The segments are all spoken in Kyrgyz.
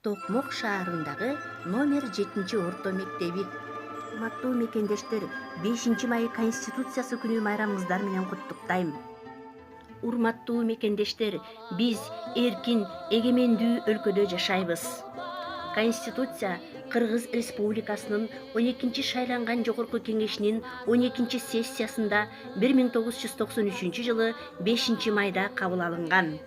Токмок шаарындагы номер 7 орто мектеби. Урматтуу мекендештер, 5 май Конституциясы күнү майрамыңыздар менен куттуктайм. Урматтуу мекендештер, биз эркин, эгемендүү өлкөдө жашайбыз. Конституция Кыргыз Республикасынын 12 шайланган Жогорку Кеңешинин 12 сессиясында 1993 жылы 5 майда кабыл алынган.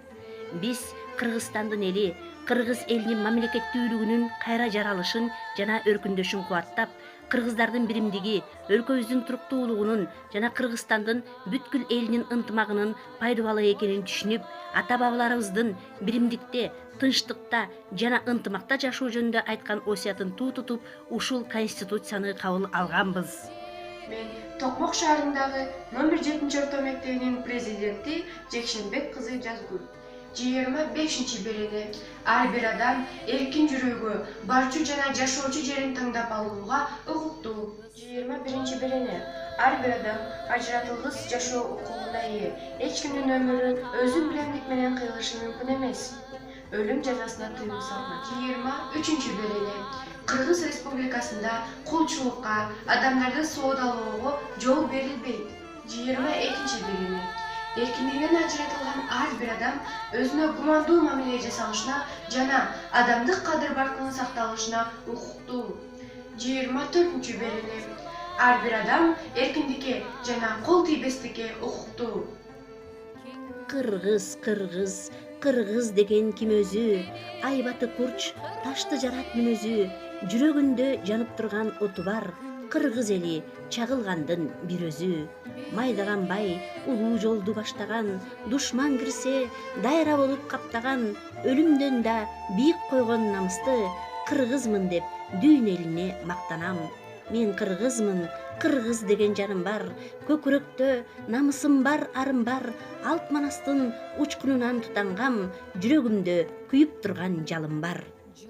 Биз Кыргызстандын эли, Кыргыз элинин мамлекеттүүлүгүнүн кайра жаралышын жана өркүндөшүн кубаттап, кыргыздардын биримдиги, өлкөбүздүн туруктуулугунун жана Кыргызстандын бүткүл элинин ынтымагынын пайдалуу экенин түшүнүп, ата-бабаларыбыздын биримдикте, тынчтыкта жана ынтымакта жашоо жөнүндө айткан осуятын туу тутуп, ушул Конституцияны кабыл алганбыз. Мен Токмок шаарындагы номер 7-орто мектебинин президенти Жекшенбек кызы Жазгүл. 25-берене ар бир адам эркин жүрүүгө, барчу жана жашоочу жерин тандап алууга укуктуу. 21-берене ар бир адам ажыратылгыс жашоо укугуна ээ. Эч кимдин өмүрү өзү билемдик менен кыйылышы мүмкүн эмес. Өлүм жазасына тыюу салынат. 23-берене Кыргыз Республикасында кулчулукка, адамдарды соодалоого жол берилбейт. 22-берене эркиндигинен ажыратылган ар бир адам өзүнө гумандуу мамиле жасалышына жана адамдык кадыр-баркынын сакталышына укуктуу. 24-берене ар бир адам эркиндикке жана кол тийбестикке укуктуу. Кыргыз деген ким өзү, айбаты курч, ташты жарат мүнөзү, жүрөгүндө жанып турган оту бар, кыргыз эли чагылгандын бир өзү. Майдаган бай улуу жолду баштаган, душман кирсе дайра болуп каптаган, өлүмдөн да бийик койгон намысты, кыргызмын деп дүйнө элине мактанам. Мен кыргызмын, кыргыз деген жаным бар, көкүрөктө намысым бар, арым бар, алт манастын учкунунан тутангам, жүрөгүмдө күйүп турган жалым бар.